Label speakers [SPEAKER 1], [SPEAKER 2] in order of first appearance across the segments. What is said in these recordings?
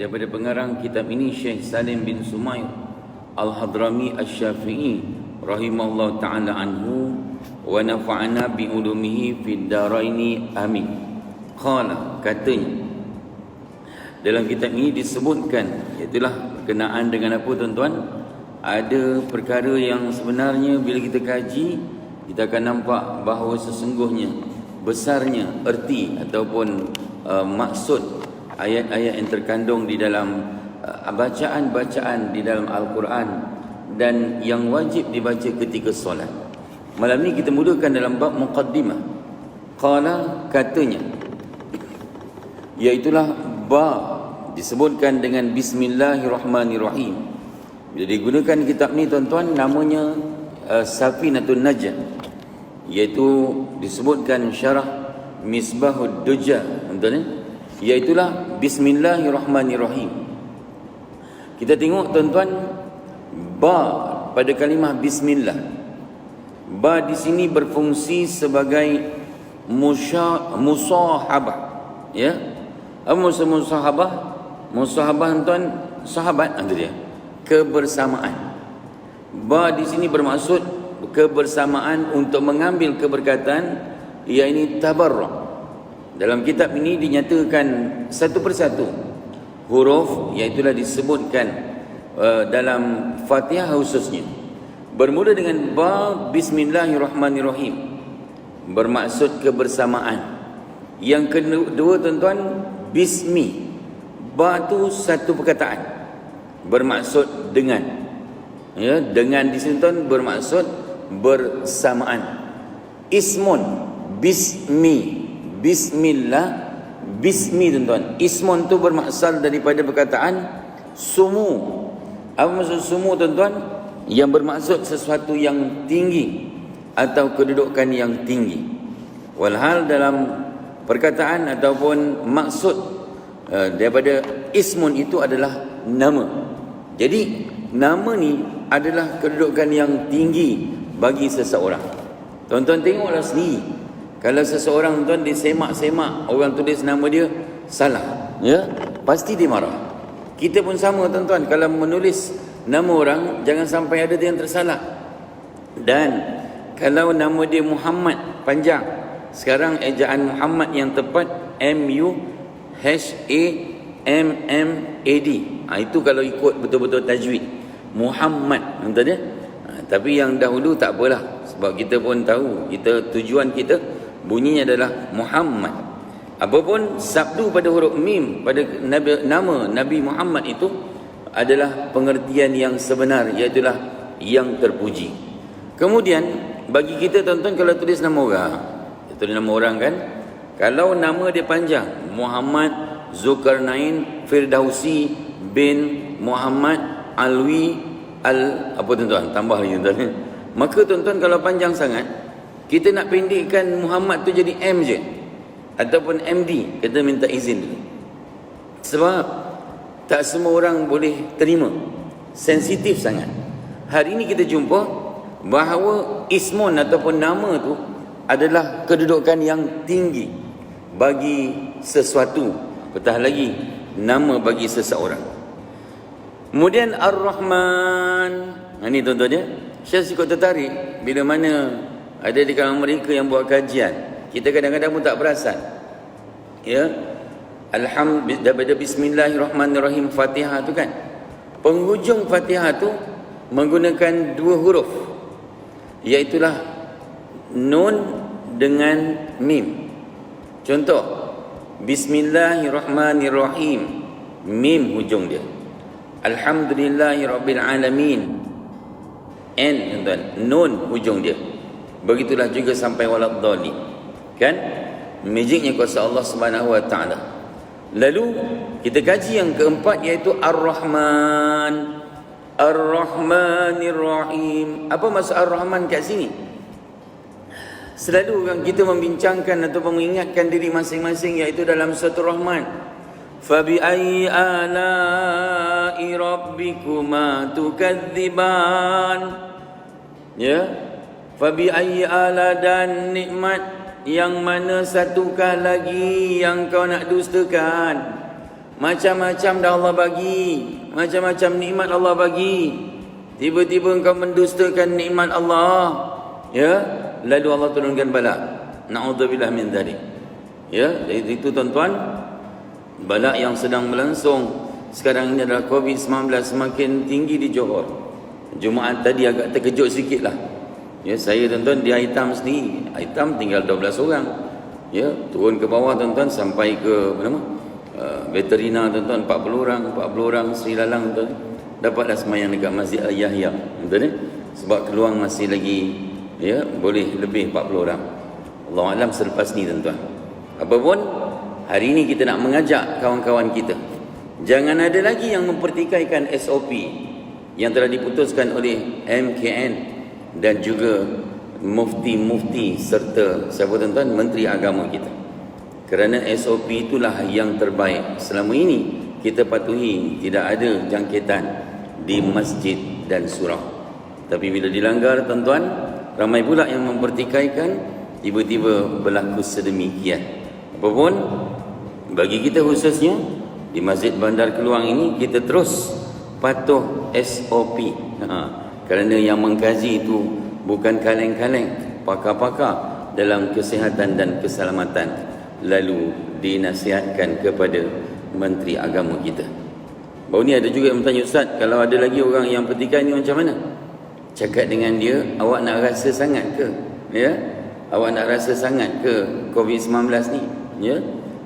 [SPEAKER 1] daripada pengarang kitab ini Syekh Salim bin Sumair Al-Hadrami Asy-Syafi'i rahimahullah ta'ala anhu wa nafa'ana bi ulumihi fid daraini amin. Qala, katanya dalam kitab ini disebutkan, iaitulah berkenaan dengan apa tuan-tuan, ada perkara yang sebenarnya bila kita kaji kita akan nampak bahawa sesungguhnya besarnya erti ataupun maksud ayat-ayat yang terkandung di dalam bacaan-bacaan di dalam Al-Quran dan yang wajib dibaca ketika solat. Malam ni kita mulakan dalam bab muqaddimah. Qala, katanya, iaitulah bab disebutkan dengan Bismillahirrahmanirrahim. Bila digunakan kitab ni tuan-tuan, namanya Safinatun Najah, iaitu disebutkan syarah Misbahud Duja, tuan-tuan, iaitulah Bismillahirrahmanirrahim. Kita tengok tuan-tuan, ba pada kalimah bismillah, ba di sini berfungsi sebagai musahabah, ya. Apa maksud musahabah? Musahabah tuan, sahabat itu dia, kebersamaan. Ba di sini bermaksud kebersamaan untuk mengambil keberkatan, iaitu tabarruk. Dalam kitab ini dinyatakan satu persatu huruf, iaitulah disebutkan dalam Fatihah khususnya. Bermula dengan ba Bismillahirrahmanirrahim, bermaksud kebersamaan. Yang kedua tuan-tuan, bismi, ba tu satu perkataan, bermaksud dengan, ya, dengan di sini tuan bermaksud bersamaan. Ismun, bismi, bismillah, bismi tuan-tuan. Ismun tu bermaksud daripada perkataan sumu. Apa maksud sumu tuan-tuan? Yang bermaksud sesuatu yang tinggi atau kedudukan yang tinggi. Walhal dalam perkataan ataupun maksud daripada ismun itu adalah nama. Jadi nama ni adalah kedudukan yang tinggi bagi seseorang. Tuan-tuan tengoklah sendiri, kalau seseorang tuan disemak-semak orang tulis nama dia salah, ya, pasti dia marah. Kita pun sama tuan-tuan, kalau menulis nama orang jangan sampai ada yang tersalah. Dan kalau nama dia Muhammad panjang, sekarang ejaan Muhammad yang tepat M-U-H-A-M-M-A-D. Itu kalau ikut betul-betul tajwid Muhammad, entah dia. Tapi yang dahulu tak apalah, sebab kita pun tahu tujuan kita bunyinya adalah Muhammad. Apapun sabdu pada huruf mim pada nama Nabi Muhammad itu adalah pengertian yang sebenar, iaitulah yang terpuji. Kemudian bagi kita tuan-tuan, kalau tulis nama orang, tulis nama orang kan, kalau nama dia panjang, Muhammad Zulkarnain Firdausi bin Muhammad Alwi apa tuan-tuan, tambah lagi tuan-tuan. Maka tuan-tuan kalau panjang sangat, kita nak pendekkan Muhammad tu jadi M je ataupun MD, kita minta izin dulu. Sebab tak semua orang boleh terima, sensitif sangat. Hari ini kita jumpa bahawa ismun ataupun nama tu adalah kedudukan yang tinggi bagi sesuatu, apatah lagi nama bagi seseorang. Kemudian Ar-Rahman, ini tuan-tuan ya, saya sikit tertarik bila mana ada di kalangan mereka yang buat kajian. Kita kadang-kadang pun tak perasan, ya, alhamdulillah daripada Bismillahirrahmanirrahim Fatihah tu kan, penghujung Fatihah tu menggunakan dua huruf, iaitulah nun dengan mim. Contoh, Bismillahirrahmanirrahim, mim hujung dia. Alhamdulillahirrabbilalamin, n tuan, nun hujung dia. Begitulah juga sampai waladhdallin, kan? Magicnya kuasa Allah Subhanahu wa taala. Lalu kita kaji yang keempat, iaitu Ar-Rahman, Ar-Rahmanir-Rahim. Apa maksud Ar-Rahman kat sini? Selalu kan kita membincangkan atau mengingatkan diri masing-masing, iaitu dalam surah Rahman, fabi ayyi ala'i rabbikuma tukadziban, ya, fabi ayyi ala, dan nikmat yang mana satukah lagi yang kau nak dustakan. Macam-macam dah Allah bagi. Macam-macam nikmat Allah bagi. Tiba-tiba engkau mendustakan nikmat Allah. Ya, lalu Allah turunkan bala. Na'udzubillah min dzalik. Ya, itu tuan-tuan, bala yang sedang berlangsung sekarang ini adalah COVID-19 semakin tinggi di Johor. Jumaat tadi agak terkejut sikit lah. Ya, saya tuan-tuan di Aitam sendiri. Aitam tinggal 12 orang. Ya, turun ke bawah tuan-tuan sampai ke mana? Veterina tuan-tuan 40 orang Sri Lalang tuan. Dapatlah semayang dekat Masjid Al-Yahya. Betul ni? Sebab keluar masih lagi ya, boleh lebih 40 orang. Allah alam selepas ni tuan-tuan. Apapun, hari ini kita nak mengajak kawan-kawan kita, jangan ada lagi yang mempertikaikan SOP yang telah diputuskan oleh MKN dan juga mufti-mufti serta siapa tuan-tuan, Menteri Agama kita. Kerana SOP itulah yang terbaik. Selama ini kita patuhi, tidak ada jangkitan di masjid dan surau. Tapi bila dilanggar tuan-tuan, ramai pula yang mempertikaikan, tiba-tiba berlaku sedemikian. Apapun, bagi kita khususnya di Masjid Bandar Keluang ini, kita terus patuh SOP. Kerana yang mengkaji itu bukan kaleng-kaleng, pakar-pakar dalam kesihatan dan keselamatan. Lalu dinasihatkan kepada Menteri Agama kita. Baru ni ada juga yang bertanya, Ustaz, kalau ada lagi orang yang pertikaian ni macam mana? Cakap dengan dia, awak nak rasa sangat ke? Ya? Awak nak rasa sangat ke COVID-19 ni? Ya?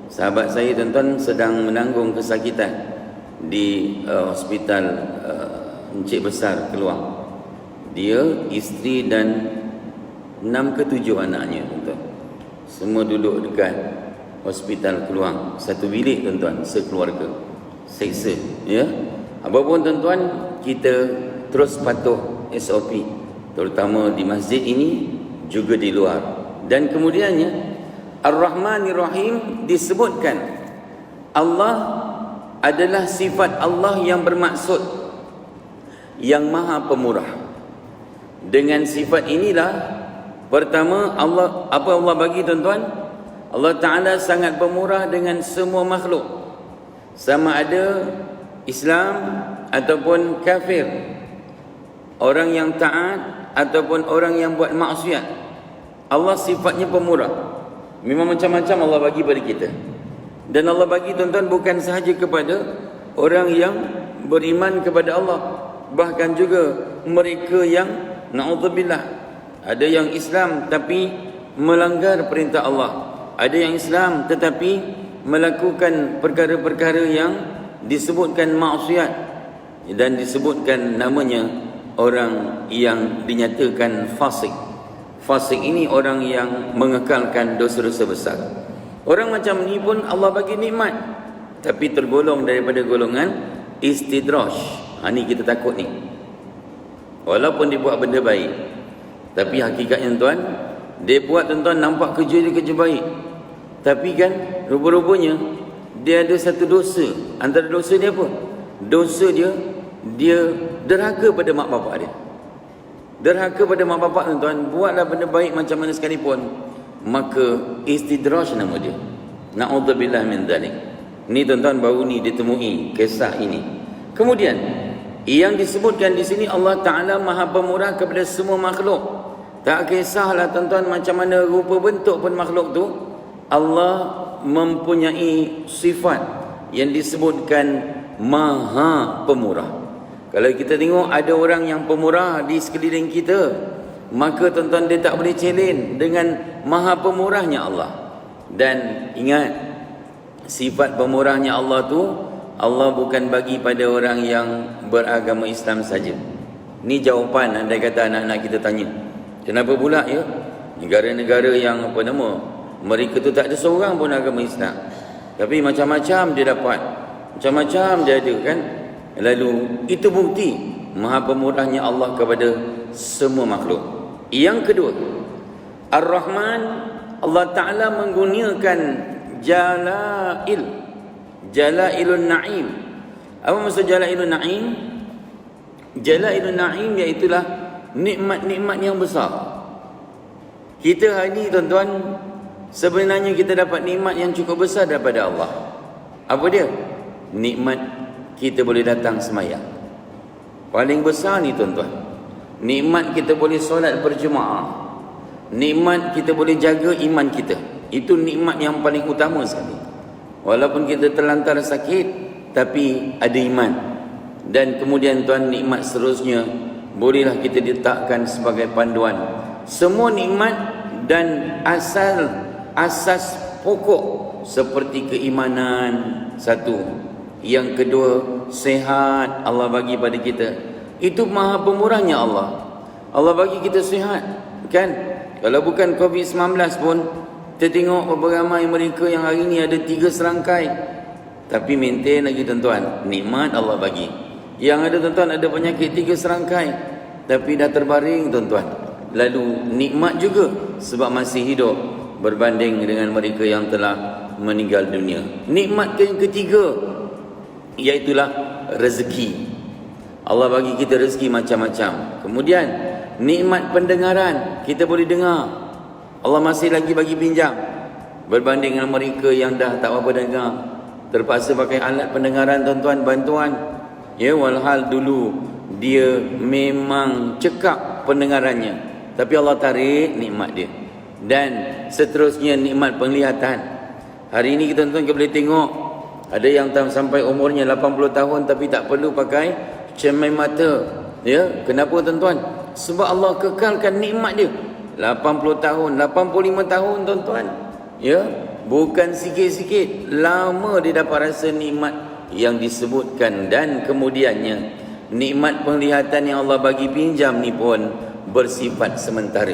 [SPEAKER 1] Sahabat saya tuan-tuan sedang menanggung kesakitan di hospital Encik Besar Keluang. Dia, isteri dan 6 ke 7 anaknya tuan-tuan. Semua duduk dekat hospital Keluang. Satu bilik tuan-tuan, sekeluarga. Seksa. Ya? Apapun tuan-tuan, kita terus patuh SOP. Terutama di masjid ini, juga di luar. Dan kemudiannya, Ar-Rahmanir Rahim disebutkan Allah adalah sifat Allah yang bermaksud, yang Maha Pemurah. Dengan sifat inilah, pertama, Allah, apa Allah bagi tuan-tuan? Allah Ta'ala sangat pemurah dengan semua makhluk, sama ada Islam ataupun kafir, orang yang taat ataupun orang yang buat maksiat. Allah sifatnya pemurah. Memang macam-macam Allah bagi pada kita. Dan Allah bagi tuan-tuan bukan sahaja kepada orang yang beriman kepada Allah, bahkan juga mereka yang na'udzubillah, ada yang Islam tapi melanggar perintah Allah, ada yang Islam tetapi melakukan perkara-perkara yang disebutkan maksiat dan disebutkan namanya orang yang dinyatakan fasik. Fasik ini orang yang mengekalkan dosa-dosa besar. Orang macam ni pun Allah bagi nikmat, tapi tergolong daripada golongan istidraj. Ni kita takut ni. Walaupun dia buat benda baik, tapi hakikatnya tuan, dia buat tuan-tuan nampak kerja dia kerja baik, tapi kan rupa-rupanya dia ada satu dosa. Antara dosa dia apa? Dosa dia derhaka pada mak bapak dia. Derhaka pada mak bapak tuan-tuan, buatlah benda baik macam mana sekalipun, maka istidraj nama dia. Na'udzubillah min dzalik. Ni tuan-tuan baru ni ditemui kisah ini. Kemudian yang disebutkan di sini, Allah Ta'ala Maha Pemurah kepada semua makhluk. Tak kisahlah tuan-tuan macam mana rupa bentuk pun makhluk tu, Allah mempunyai sifat yang disebutkan Maha Pemurah. Kalau kita tengok ada orang yang pemurah di sekeliling kita, maka tuan-tuan dia tak boleh challenge dengan Maha Pemurahnya Allah. Dan ingat, sifat pemurahnya Allah tu, Allah bukan bagi pada orang yang beragama Islam saja. Ni jawapan andai kata anak-anak kita tanya, kenapa pula ya negara-negara yang apa nama, mereka tu tak ada seorang pun agama Islam, tapi macam-macam dia dapat, macam-macam dia ada kan. Lalu itu bukti Maha Pemurahnya Allah kepada semua makhluk. Yang kedua, Ar-Rahman, Allah Ta'ala menggunakan Jalailun Na'im. Apa maksud Jalailun Na'im? Jalailun Na'im iaitulah nikmat-nikmat yang besar. Kita hari ini tuan-tuan, sebenarnya kita dapat nikmat yang cukup besar daripada Allah. Apa dia? nikmat kita boleh datang semayang. Paling besar ni tuan-tuan. Nikmat kita boleh solat berjemaah. Nikmat kita boleh jaga iman kita. Itu nikmat yang paling utama sekali. Walaupun kita terlantar sakit, tapi ada iman. Dan kemudian tuan, nikmat seterusnya bolehlah kita letakkan sebagai panduan. Semua nikmat dan asas pokok seperti keimanan, satu. Yang kedua, sihat Allah bagi pada kita. Itu maha pemurahnya Allah. Allah bagi kita sihat, kan? Kalau bukan COVID-19 pun, kita tengok berapa ramai mereka yang hari ni ada 3 serangkai. Tapi maintain lagi tuan-tuan, nikmat Allah bagi. Yang ada tuan-tuan ada penyakit 3 serangkai, tapi dah terbaring tuan-tuan. Lalu nikmat juga sebab masih hidup berbanding dengan mereka yang telah meninggal dunia. Nikmat yang ketiga, iaitulah rezeki. Allah bagi kita rezeki macam-macam. Kemudian nikmat pendengaran, kita boleh dengar. Allah masih lagi bagi pinjam berbanding dengan mereka yang dah tak apa dengar, terpaksa pakai alat pendengaran tuan-tuan, bantuan. Ya, walhal dulu dia memang cekap pendengarannya, tapi Allah tarik nikmat dia. Dan seterusnya nikmat penglihatan. Hari ini kita tuan-tuan boleh tengok ada yang sampai umurnya 80 tahun tapi tak perlu pakai cermin mata. Ya, kenapa tuan-tuan? Sebab Allah kekalkan nikmat dia. 80 tahun, 85 tahun tuan-tuan. Ya, bukan sikit-sikit. Lama dia dapat rasa nikmat yang disebutkan. Dan kemudiannya, nikmat penglihatan yang Allah bagi pinjam ni pun bersifat sementara.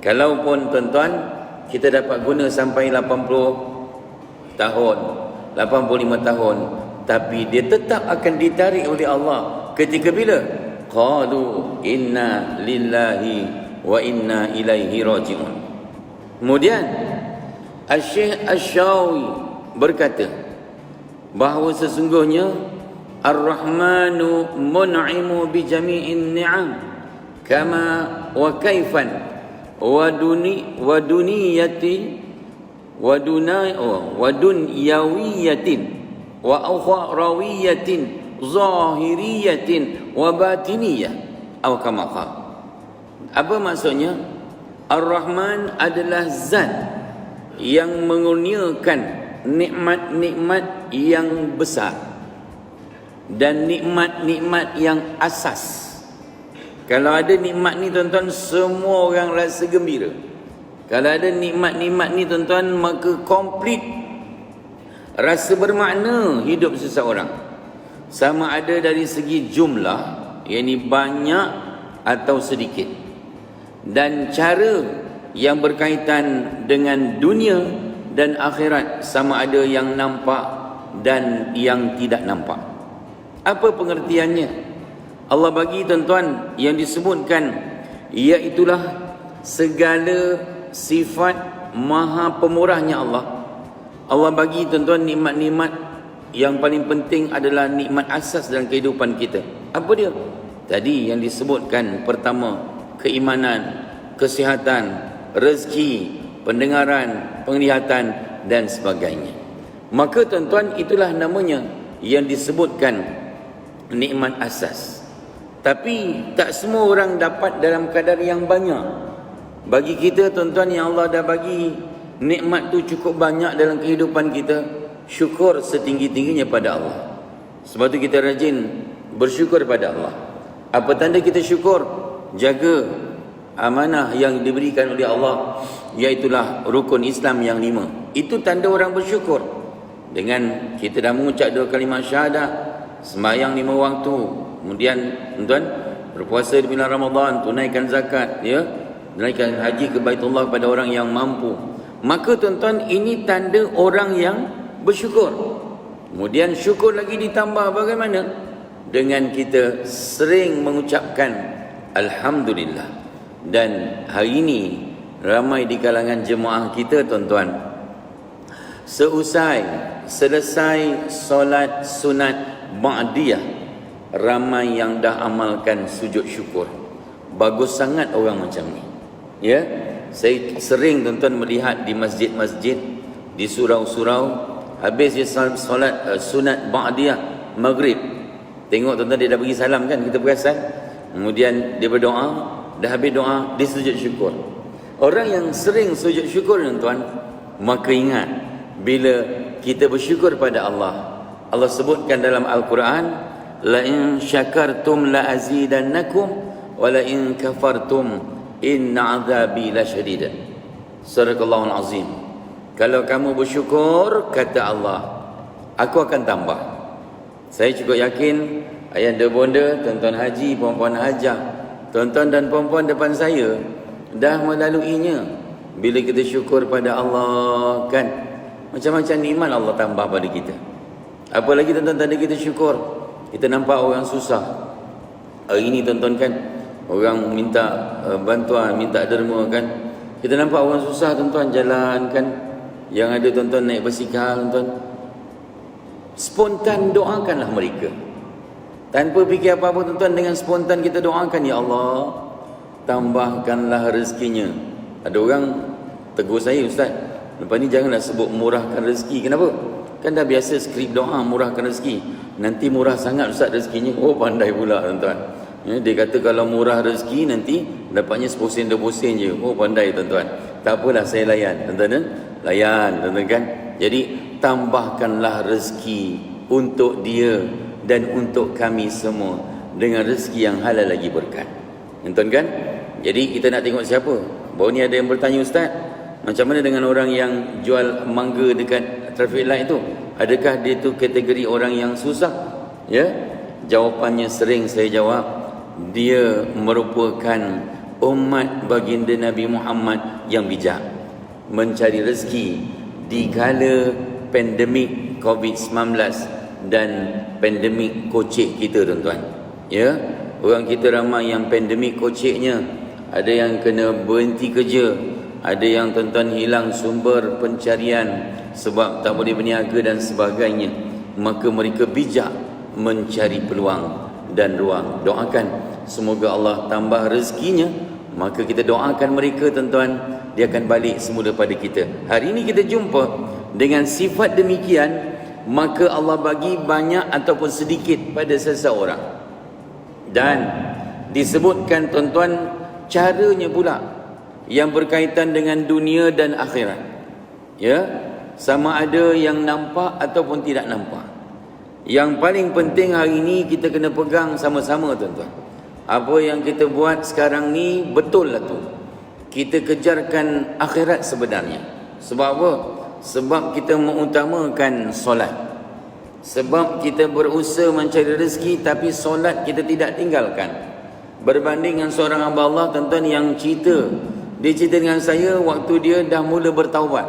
[SPEAKER 1] Kalaupun tuan-tuan kita dapat guna sampai 80 tahun, 85 tahun, tapi dia tetap akan ditarik oleh Allah ketika bila? Qalu inna lillahi wa inna ilaihi raji'un. Kemudian Asy-Syaikh Asy-Syawi berkata bahawa sesungguhnya Ar-Rahmanu mun'imu bi jami'in ni'am kama wa kaifan wa dunyawiyatin wa ukhrawiyatin zahiriyatin wa batiniyah atau kama qala. Apa maksudnya? Ar-Rahman adalah zat yang mengurniakan nikmat-nikmat yang besar dan nikmat-nikmat yang asas. Kalau ada nikmat ni tuan-tuan, semua orang rasa gembira. Kalau ada nikmat-nikmat ni tuan-tuan, maka komplit rasa bermakna hidup seseorang. Sama ada dari segi jumlah, yakni banyak atau sedikit. Dan cara yang berkaitan dengan dunia dan akhirat, sama ada yang nampak dan yang tidak nampak. Apa pengertiannya? Allah bagi tuan-tuan yang disebutkan, iaitulah segala sifat maha pemurahnya Allah. Allah bagi tuan-tuan nikmat-nikmat yang paling penting adalah nikmat asas dalam kehidupan kita. Apa dia? Tadi yang disebutkan, pertama, keimanan, kesihatan, rezeki, pendengaran, penglihatan dan sebagainya. Maka tuan-tuan, itulah namanya yang disebutkan nikmat asas. Tapi tak semua orang dapat dalam kadar yang banyak. Bagi kita tuan-tuan yang Allah dah bagi nikmat tu cukup banyak dalam kehidupan kita, syukur setinggi-tingginya pada Allah. Sebab tu kita rajin bersyukur pada Allah. Apa tanda kita syukur? Jaga amanah yang diberikan oleh Allah, iaitulah rukun Islam yang 5. Itu tanda orang bersyukur. Dengan kita dah mengucap 2 kalimah syahadah, sembahyang 5 waktu, kemudian tuan berpuasa di bulan Ramadan, tunaikan zakat, ya, tunaikan haji ke Baitullah kepada orang yang mampu. Maka tuan-tuan, ini tanda orang yang bersyukur. Kemudian syukur lagi ditambah bagaimana? Dengan kita sering mengucapkan alhamdulillah. Dan hari ini ramai di kalangan jemaah kita tuan-tuan, selesai solat sunat ba'diyah, ramai yang dah amalkan sujud syukur. Bagus sangat orang macam ni. Ya, saya sering tuan-tuan melihat di masjid-masjid, di surau-surau, habis dia solat sunat ba'diyah maghrib. Tengok tuan-tuan, dia dah bagi salam kan, kita perasan. Kemudian dia berdoa, dah habis doa, dia sujud syukur. Orang yang sering sujud syukur tuan-tuan, maka ingat bila kita bersyukur pada Allah, Allah sebutkan dalam Al-Quran, la in syakartum la azidannakum wa la in kafartum inna azabi lasyadid. Sadaqallahul azim. Kalau kamu bersyukur, kata Allah, aku akan tambah. Saya cukup yakin ayah bonda, tuan-tuan haji, puan-puan hajah, tuan-tuan dan puan-puan depan saya dah melaluinya. Bila kita syukur pada Allah kan, macam-macam nikmat Allah tambah pada kita. Apalagi tuan-tuan, tadi kita syukur, kita nampak orang susah. Hari ini tuan-tuan kan, orang minta bantuan, minta derma kan. Kita nampak orang susah tuan-tuan jalan kan. Yang ada tuan-tuan naik basikal tuan-tuan. Spontan doakanlah mereka. Tanpa fikir apa-apa tuan-tuan, dengan spontan kita doakan, ya Allah, tambahkanlah rezekinya. Ada orang tegur saya, Ustaz, lepas ni janganlah sebut murahkan rezeki. Kenapa? Kan dah biasa skrip doa murahkan rezeki. Nanti murah sangat Ustaz rezekinya. Oh, pandai pula tuan-tuan. Ya, dia kata kalau murah rezeki nanti dapatnya 1% 2% je. Oh, pandai tuan-tuan. Tak apalah, saya layan tuan-tuan. Layan tuan-tuan kan. Jadi tambahkanlah rezeki untuk dia dan untuk kami semua dengan rezeki yang halal lagi berkat. Tuan-tuan kan. Jadi kita nak tengok siapa. Baru ni ada yang bertanya, Ustaz, macam mana dengan orang yang jual mangga dekat traffic light tu? Adakah dia tu kategori orang yang susah? Ya, jawapannya sering saya jawab, dia merupakan umat baginda Nabi Muhammad yang bijak, mencari rezeki di kala pandemik COVID-19 dan pandemik kocek kita tuan-tuan. Ya, orang kita ramai yang pandemik koceknya, ada yang kena berhenti kerja, ada yang tuan-tuan hilang sumber pencarian sebab tak boleh berniaga dan sebagainya. Maka mereka bijak mencari peluang dan ruang. Doakan semoga Allah tambah rezekinya. Maka kita doakan mereka tuan-tuan, dia akan balik semula pada kita. Hari ini kita jumpa dengan sifat demikian, maka Allah bagi banyak ataupun sedikit pada seseorang. Dan disebutkan tuan-tuan caranya pula yang berkaitan dengan dunia dan akhirat. Ya, sama ada yang nampak ataupun tidak nampak. Yang paling penting hari ini kita kena pegang sama-sama tuan-tuan. Apa yang kita buat sekarang ni betul lah tu. Kita kejarkan akhirat sebenarnya. Sebab apa? Sebab kita mengutamakan solat. Sebab kita berusaha mencari rezeki, tapi solat kita tidak tinggalkan. Berbanding dengan seorang hamba Allah tuan-tuan yang cerita, dia cerita dengan saya waktu dia dah mula bertaubat.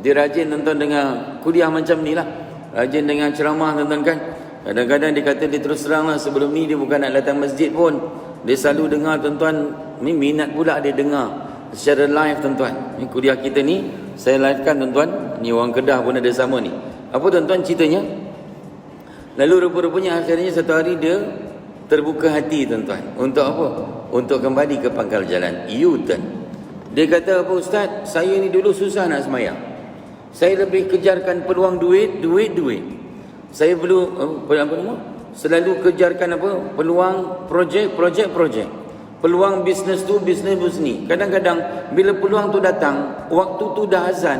[SPEAKER 1] Dia rajin tuan-tuan dengan kuliah macam ni lah, rajin dengan ceramah tuan-tuan kan. Kadang-kadang dia kata dia terus terang lah, sebelum ni dia bukan nak datang masjid pun, dia selalu dengar tuan-tuan. Ni minat pula dia dengar secara live tuan-tuan. Ni kuliah kita ni saya livekan tuan-tuan. Ni orang Kedah pun ada sama ni. Apa tuan-tuan ceritanya? Lalu rupa-rupanya akhirnya satu hari dia terbuka hati tuan-tuan. Untuk apa? Untuk kembali ke pangkal jalan, U-turn. Dia kata, apa Ustaz, saya ni dulu susah nak semayang. Saya lebih kejarkan peluang duit. Saya perlu selalu kejarkan apa? Peluang projek. Peluang bisnes tu, bisnes ni. Kadang-kadang bila peluang tu datang, waktu tu dah azan,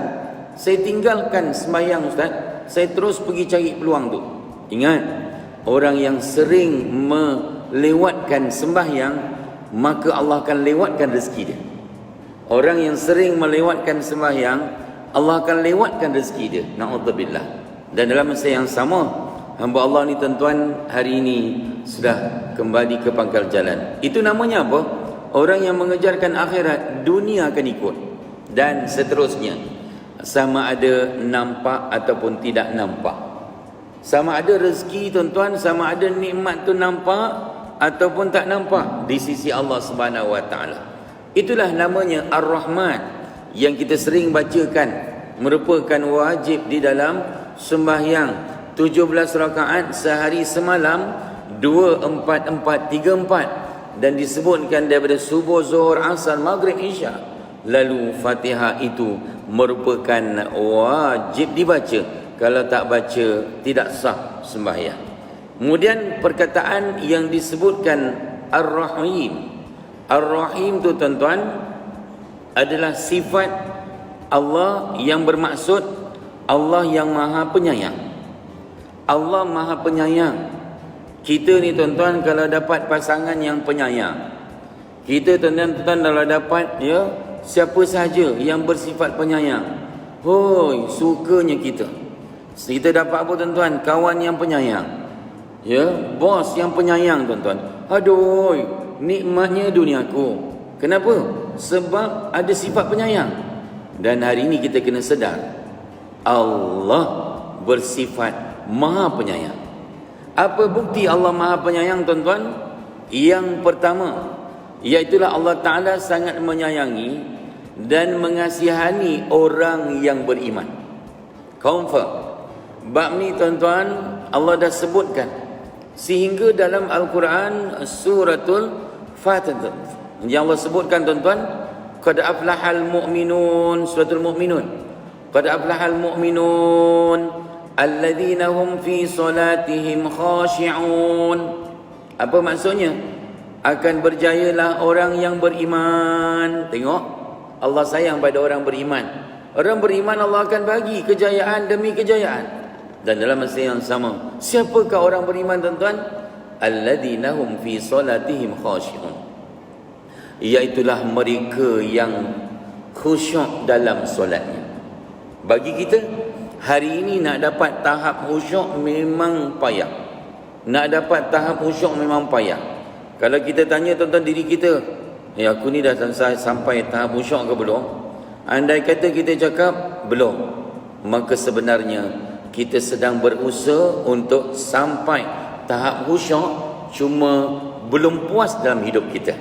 [SPEAKER 1] saya tinggalkan semayang Ustaz. Saya terus pergi cari peluang tu. Ingat, orang yang sering melewatkan sembahyang, maka Allah akan lewatkan rezeki dia. Orang yang sering melewatkan sembahyang, Allah akan lewatkan rezeki dia. Na'udzubillah. Dan dalam masa yang sama, hamba Allah ni tuan-tuan hari ini sudah kembali ke pangkal jalan. Itu namanya apa? Orang yang mengejarkan akhirat, dunia akan ikut. Dan seterusnya. Sama ada nampak ataupun tidak nampak. Sama ada rezeki tuan-tuan, sama ada nikmat tu nampak ataupun tak nampak di sisi Allah Subhanahu Wa Taala. Itulah namanya Ar-Rahman yang kita sering bacakan, merupakan wajib di dalam sembahyang 17 rakaat sehari semalam, 2, 4, 4, 3, 4, dan disebutkan daripada subuh, zuhur, asar, maghrib, isya. Lalu Fatihah itu merupakan wajib dibaca kalau tak baca tidak sah sembahyang. Kemudian perkataan yang disebutkan Ar-Rahim. Ar-Rahim tu tuan-tuan adalah sifat Allah yang bermaksud Allah yang Maha Penyayang. Allah Maha Penyayang. Kita ni tuan-tuan kalau dapat pasangan yang penyayang, kita tuan-tuan kalau dapat siapa sahaja yang bersifat penyayang, hoi sukanya kita. Kita dapat apa tuan-tuan? Kawan yang penyayang, bos yang penyayang tuan-tuan. Aduh, nikmatnya duniaku. Kenapa? Sebab ada sifat penyayang. Dan hari ini kita kena sedar, Allah bersifat Maha Penyayang. Apa bukti Allah Maha Penyayang tuan-tuan? Yang pertama, iaitulah Allah Ta'ala sangat menyayangi dan mengasihani orang yang beriman. Confirm. Bab ni tuan-tuan Allah dah sebutkan sehingga dalam Al-Quran suratul Fatihah yang Allah sebutkan tuan-tuan, qad aflahal mu'minun, suratul mu'minun, qad aflahal mu'minun alladzina hum fi salatihim khashi'un. Apa maksudnya? Akan berjayalah orang yang beriman. Tengok, Allah sayang pada orang beriman. Orang beriman Allah akan bagi kejayaan demi kejayaan. Dan dalam masa yang sama, siapakah orang beriman tuan-tuan? Alladzina hum fi salatihim khashi'un, iaitulah mereka yang khusyuk dalam solatnya. Bagi kita hari ini nak dapat tahap khusyuk memang payah. Nak dapat tahap khusyuk memang payah. Kalau kita tanya tuan-tuan diri kita, aku ni dah sampai tahap khusyuk ke belum? Andai kata kita cakap belum, maka sebenarnya kita sedang berusaha untuk sampai tahap khusyuk, cuma belum puas dalam hidup kita.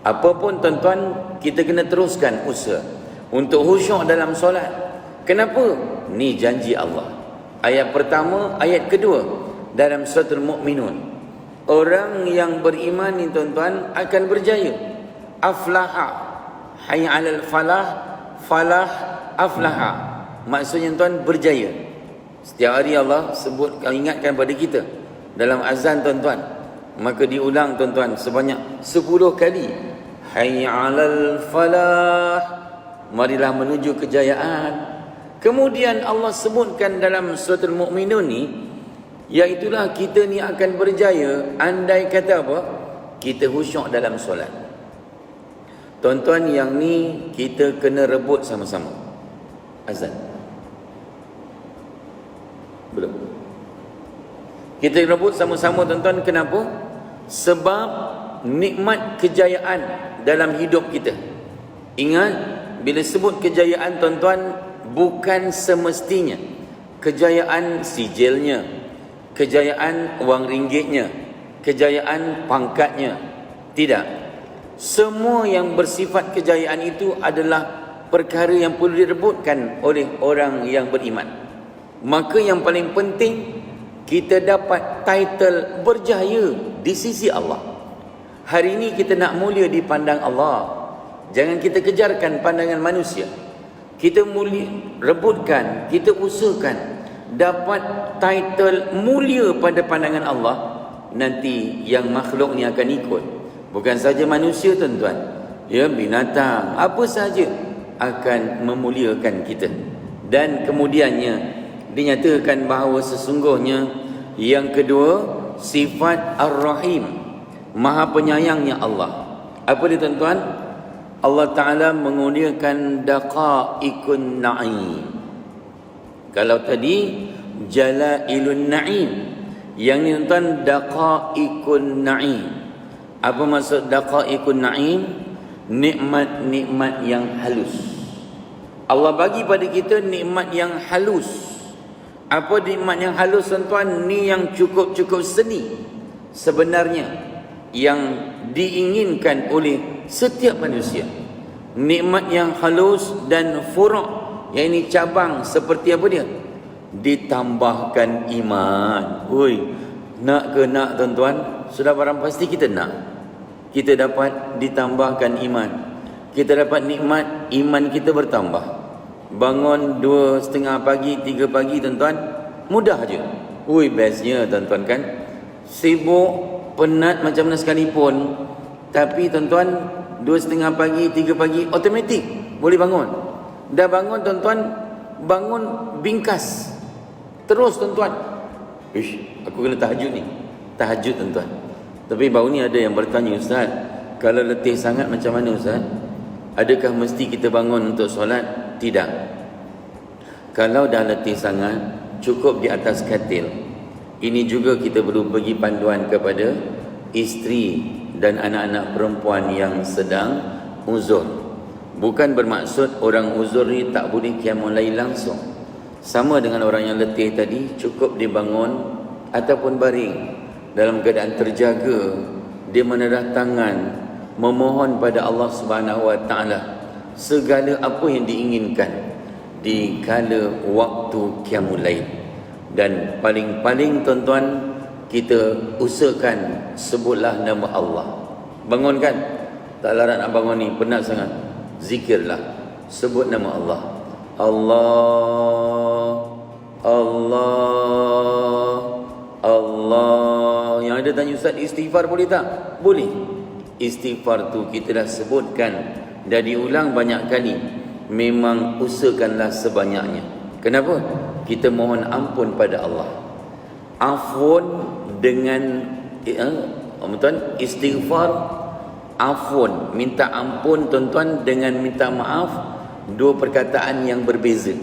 [SPEAKER 1] Apapun tuan-tuan, kita kena teruskan usaha untuk khusyuk dalam solat. Kenapa? Ni janji Allah. Ayat pertama, ayat kedua dalam suratul Mu'minun. Orang yang beriman ni tuan-tuan akan berjaya. Aflaha, hayya 'alal falah, falah aflaha. Maksudnya tuan berjaya. Setiap hari Allah sebut, ingatkan pada kita dalam azan tuan-tuan. Maka diulang tuan-tuan sebanyak 10 kali. Hayya 'alal falah, marilah menuju kejayaan. Kemudian Allah sebutkan dalam suratul Mu'minun ni, iaitulah kita ni akan berjaya andai kata apa? Kita khusyuk dalam solat. Tuan-tuan, yang ni kita kena rebut sama-sama. Azan belum? Kita rebut sama-sama tuan-tuan. Kenapa? Sebab nikmat kejayaan dalam hidup kita. Ingat, bila sebut kejayaan tuan-tuan, bukan semestinya kejayaan sijilnya, kejayaan wang ringgitnya, kejayaan pangkatnya. Tidak. Semua yang bersifat kejayaan itu adalah perkara yang perlu direbutkan oleh orang yang beriman. Maka yang paling penting, kita dapat title berjaya di sisi Allah. Hari ini kita nak mulia di pandang Allah. Jangan kita kejarkan pandangan manusia. Kita rebutkan, kita usahakan dapat title mulia pada pandangan Allah. Nanti yang makhluk ni akan ikut. Bukan saja manusia tuan-tuan, binatang, apa saja akan memuliakan kita. Dan kemudiannya dinyatakan bahawa sesungguhnya yang kedua, sifat Ar-Rahim, Maha Penyayangnya Allah. Apa dia tuan-tuan? Allah Ta'ala menggunakan daqa'iqun na'im. Kalau tadi jalailun na'im, yang ni tuan-tuan daqa'iqun na'im. Apa maksud daqa'iqun na'im? Nikmat-nikmat yang halus. Allah bagi pada kita nikmat yang halus. Apa nikmat yang halus tuan-tuan? Ni yang cukup-cukup seni sebenarnya, yang diinginkan oleh setiap manusia. Nikmat yang halus dan furu', yang ini cabang, seperti apa dia? Ditambahkan iman. Nak ke nak tuan-tuan? Sudah barang pasti kita nak. Kita dapat ditambahkan iman. Kita dapat nikmat, iman kita bertambah. bangun 2:30 pagi, 3 pagi tuan-tuan, mudah je. Ui, bestnya tuan-tuan kan. Sibuk, penat macam mana sekalipun, tapi tuan-tuan 2:30 pagi, 3 pagi, automatik boleh bangun. Dah bangun tuan-tuan, bangun bingkas terus tuan-tuan. Ish, aku kena tahajud ni. Tahajud tuan-tuan. Tapi baru ni ada yang bertanya, Ustaz, kalau letih sangat macam mana Ustaz? Adakah mesti kita bangun untuk solat? Tidak. Kalau dah letih sangat, cukup di atas katil. Ini juga kita perlu bagi panduan kepada isteri dan anak-anak perempuan yang sedang uzur. Bukan bermaksud orang uzur ni tak boleh qiyamul lail langsung. Sama dengan orang yang letih tadi, cukup dibangun ataupun baring dalam keadaan terjaga, dia menedah tangan, memohon pada Allah Subhanahu Wa Taala segala apa yang diinginkan di kala waktu qiyamul lail. Dan paling-paling tuan-tuan, kita usahakan sebutlah nama Allah. Bangun kan? Tak larat nak bangun ni, penat sangat. Zikirlah, sebut nama Allah. Allah, Allah, Allah. Yang ada tanya, Ustaz, istighfar boleh tak? Boleh. Istighfar tu kita dah sebutkan, dah diulang banyak kali. Memang usahakanlah sebanyaknya. Kenapa? Kita mohon ampun pada Allah. Afun dengan tuan, istighfar, afun, minta ampun tuan-tuan, dengan minta maaf, dua perkataan yang berbeza.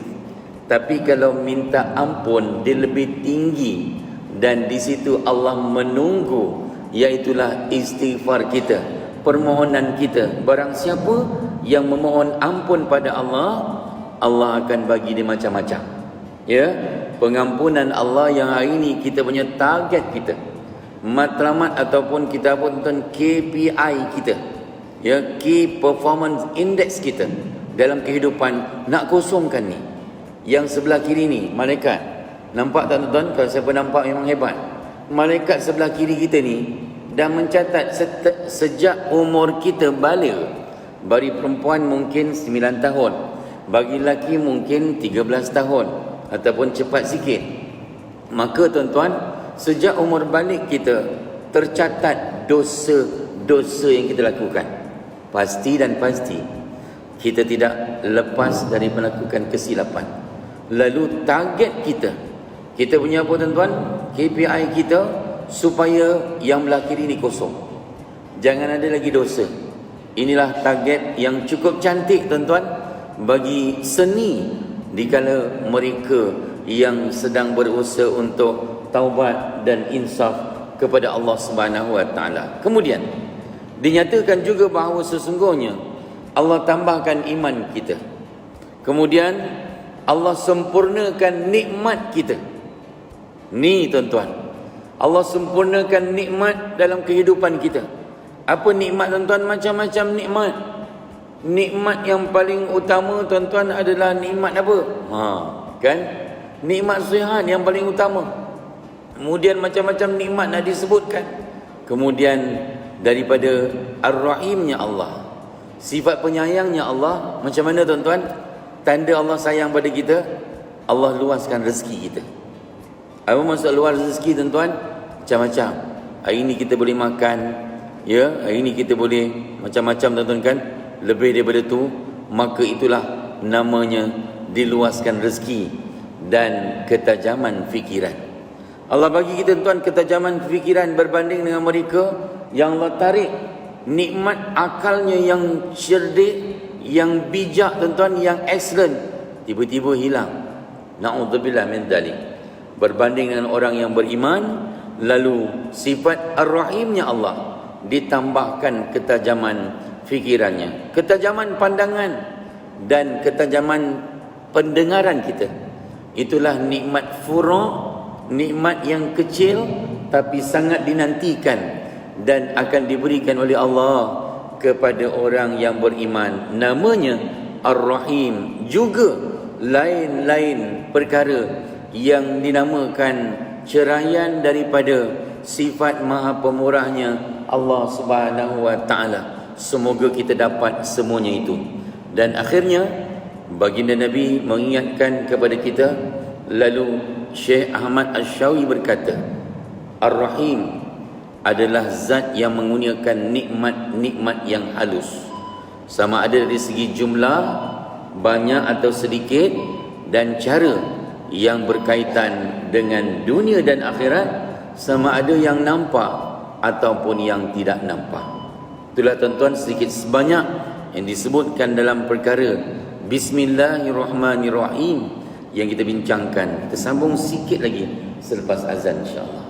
[SPEAKER 1] Tapi kalau minta ampun, dia lebih tinggi, dan di situ Allah menunggu, iaitulah istighfar kita, permohonan kita. Barang siapa yang memohon ampun pada Allah, Allah akan bagi dia macam-macam. Ya, pengampunan Allah yang hari ini kita punya target kita, matlamat ataupun kita pun tuan KPI kita, ya, Key Performance Index kita dalam kehidupan, nak kosongkan ni. Yang sebelah kiri ni malaikat, nampak tak tuan-tuan? Kalau siapa nampak memang hebat. Malaikat sebelah kiri kita ni dah mencatat sejak umur kita balik. Bagi perempuan mungkin 9 tahun, bagi lelaki mungkin 13 tahun ataupun cepat sikit. Maka tuan-tuan, sejak umur balik kita tercatat dosa-dosa yang kita lakukan. Pasti dan pasti kita tidak lepas dari melakukan kesilapan. Lalu target kita punya apa tuan-tuan? KPI kita supaya yang belah kiri ni kosong, jangan ada lagi dosa. Inilah target yang cukup cantik tuan-tuan bagi seni dikala mereka yang sedang berusaha untuk taubat dan insaf kepada Allah Subhanahu Wa Taala. Kemudian dinyatakan juga bahawa sesungguhnya Allah tambahkan iman kita. Kemudian Allah sempurnakan nikmat kita. Ni tuan-tuan, Allah sempurnakan nikmat dalam kehidupan kita. Apa nikmat tuan-tuan? Macam-macam nikmat. Nikmat yang paling utama tuan-tuan adalah nikmat apa? Kan? Nikmat sihat yang paling utama. Kemudian macam-macam nikmat nak disebutkan. Kemudian daripada Ar-Rahimnya Allah, sifat penyayangnya Allah. Macam mana tuan-tuan? Tanda Allah sayang pada kita, Allah luaskan rezeki kita. Apa maksud luas rezeki tuan-tuan? Macam-macam. Hari ini kita boleh makan, ya, hari ini kita boleh macam-macam tuan-tuan kan. Lebih daripada tu, maka itulah namanya diluaskan rezeki dan ketajaman fikiran. Allah bagi kita tuan ketajaman fikiran berbanding dengan mereka yang Allah tarik nikmat akalnya yang cerdik, yang bijak tuan-tuan, yang excellent, tiba-tiba hilang. Na'udzubillah min dzalik. Berbanding dengan orang yang beriman, lalu sifat Ar-Rahimnya Allah ditambahkan ketajaman fikirannya, ketajaman pandangan dan ketajaman pendengaran kita. Itulah nikmat furu', nikmat yang kecil tapi sangat dinantikan dan akan diberikan oleh Allah kepada orang yang beriman. Namanya Ar-Rahim. Juga lain-lain perkara yang dinamakan ceraian daripada sifat Maha Pemurahnya Allah Subhanahu Wa Taala. Semoga kita dapat semuanya itu. Dan akhirnya Baginda Nabi mengingatkan kepada kita. Lalu Syekh Ahmad Asy-Syawi berkata, Ar-Rahim adalah zat yang mengurniakan nikmat-nikmat yang halus, sama ada dari segi jumlah, banyak atau sedikit, dan cara yang berkaitan dengan dunia dan akhirat, sama ada yang nampak ataupun yang tidak nampak. Itulah tuan-tuan sedikit sebanyak yang disebutkan dalam perkara Bismillahirrahmanirrahim yang kita bincangkan. Kita sambung sikit lagi selepas azan insya-Allah.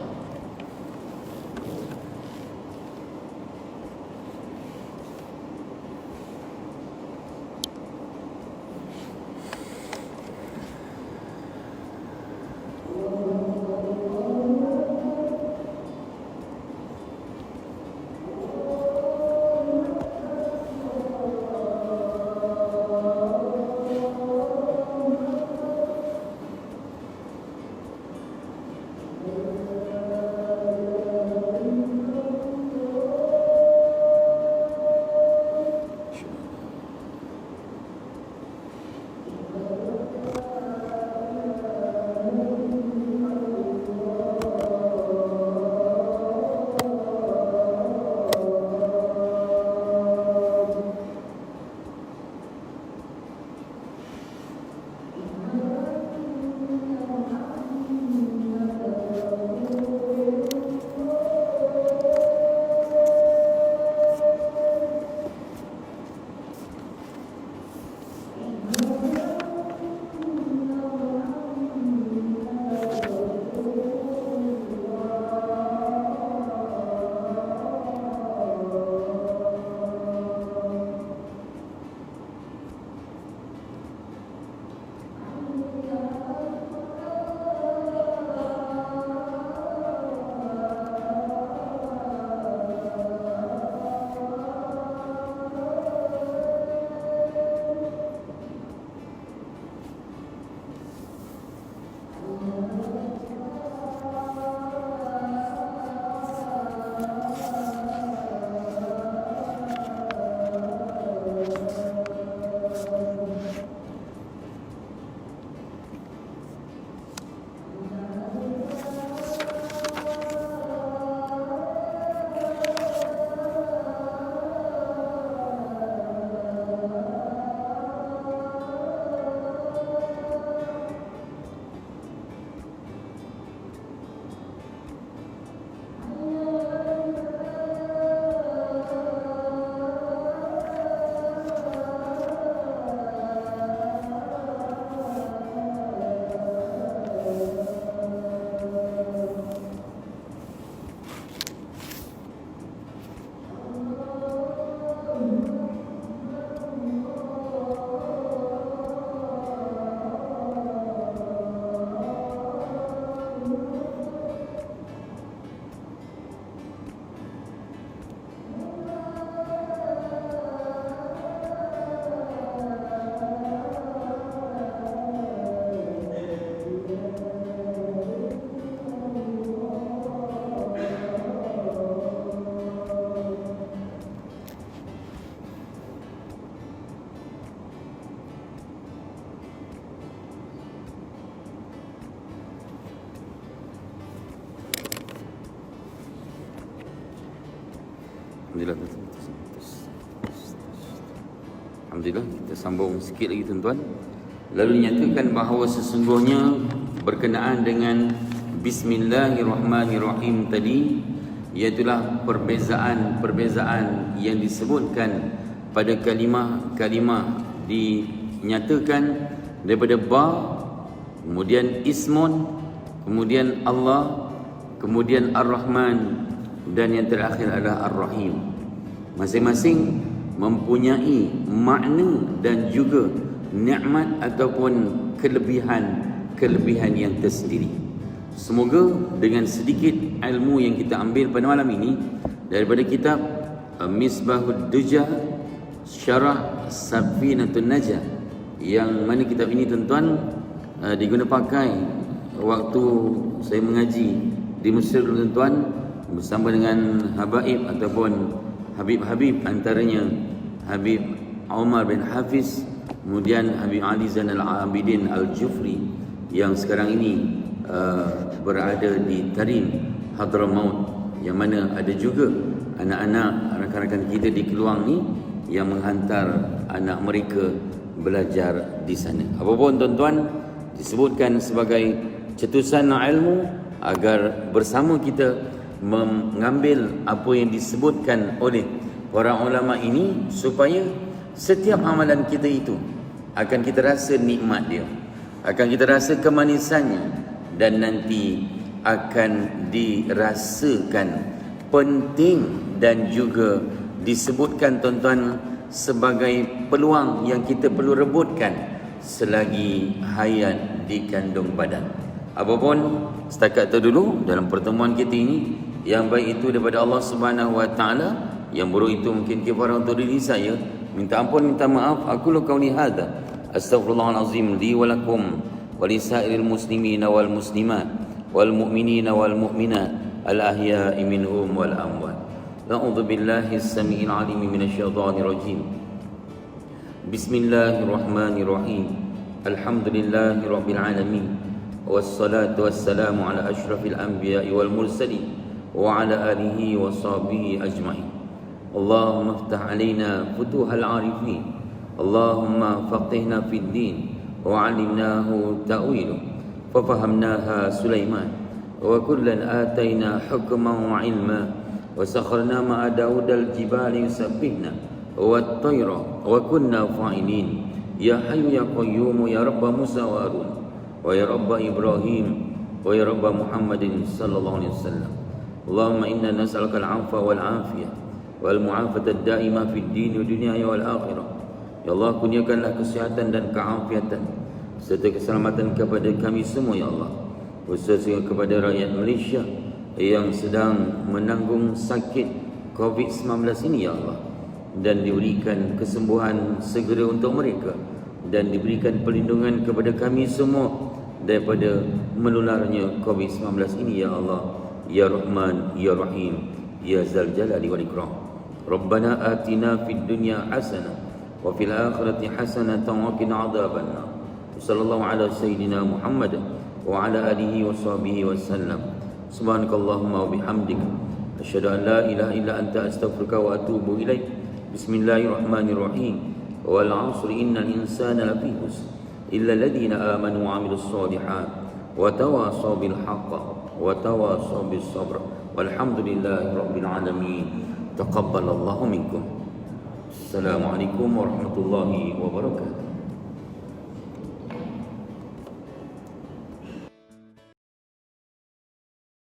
[SPEAKER 1] Alhamdulillah. Alhamdulillah, kita sambung sikit lagi tuan-tuan. Lalu dinyatakan bahawa sesungguhnya berkenaan dengan Bismillahirrahmanirrahim tadi, iaitulah perbezaan-perbezaan yang disebutkan pada kalimah-kalimah dinyatakan daripada ba, kemudian ismun, kemudian Allah, kemudian Ar-Rahman, dan yang terakhir adalah Ar-Rahim. Masing-masing mempunyai makna dan juga nikmat ataupun kelebihan yang tersendiri. Semoga dengan sedikit ilmu yang kita ambil pada malam ini daripada kitab Misbahud Duja Syarah Safinatun Najah, yang mana kitab ini tuan-tuan diguna pakai waktu saya mengaji di Mesir tuan-tuan, bersama dengan habaib ataupun habib-habib, antaranya Habib Umar bin Hafiz Kemudian Habib Ali Zainal Abidin Al-Jufri yang sekarang ini berada di Tarim, Hadramaut, yang mana ada juga anak-anak rakan-rakan kita di Keluang ni yang menghantar anak mereka belajar di sana. Apapun tuan-tuan, disebutkan sebagai cetusan ilmu agar bersama kita mengambil apa yang disebutkan oleh para ulama ini, supaya setiap amalan kita itu akan kita rasa nikmat dia, akan kita rasa kemanisannya, dan nanti akan dirasakan penting dan juga disebutkan tuan-tuan sebagai peluang yang kita perlu rebutkan selagi hayat di kandung badan. Apapun setakat itu dulu dalam pertemuan kita ini. Yang baik itu daripada Allah Subhanahu Wa Taala, yang buruk itu mungkin kifarah untuk diri saya. Minta ampun, minta maaf. Aku qauli hadza astaghfirullahalazim li wa lakum wa lisairil muslimin wal muslimat wal mu'minin wal mu'minat al ahya'i minhum wal amwat. A'udzu billahi as-sami'il 'alim minasyaitonir rajim. Bismillahirrahmanirrahim. Alhamdulillahirabbil alamin. Wassalatu wassalamu ala asyrafil anbiya'i wal mursalin wa ala alihi wa sahbihi ajma'in. Allahumma iftah alaina futuhal 'arifin. Allahumma faqihna fid din wa 'allimnahu ta'wilu fa fahamnaha Sulaiman wa kullan atayna hukman wa 'ilma wa sakharna ma'a Daud al-jibali yusabbihna wat tayra wa kunna fa'ilin. Ya hayyu ya qayyum ya rabb Musa wa Harun wa ya rabb Ibrahim wa ya rabb Muhammadin sallallahu alaihi wasallam. Allahumma inna nas'aluka al-'afwa wal 'afiyah wal mu'afata ad-da'imah fid din wa dunya wal akhirah. Ya Allah, kurniakanlah kesihatan dan keafiatan serta keselamatan kepada kami semua ya Allah, khususnya kepada rakyat Malaysia yang sedang menanggung sakit COVID-19 ini ya Allah, dan diberikan kesembuhan segera untuk mereka, dan diberikan perlindungan kepada kami semua daripada menularnya COVID-19 ini ya Allah, ya Rahman ya Rahim ya Zal Jalali wal Ikram. Rabbana atina fid dunya hasanah wa fil akhirati hasanatan wa qina adzabannar. Sallallahu ala sayyidina Muhammad wa ala alihi wa sahbihi wasallam. Subhanakallahumma wa bihamdika asyhadu an la ilaha illa anta astaghfiruka wa atubu ilaik. Bismillahirrahmanirrahim. Wal 'asri innal insana lafi khusr illa alladhina amanu wa 'amilus shalihat wa tawasaw bil haqq wa tawasaw bis sabr. Walhamdulillahi rabbil alamin. Taqabbalallahu minkum. Assalamualaikum warahmatullahi wabarakatuh.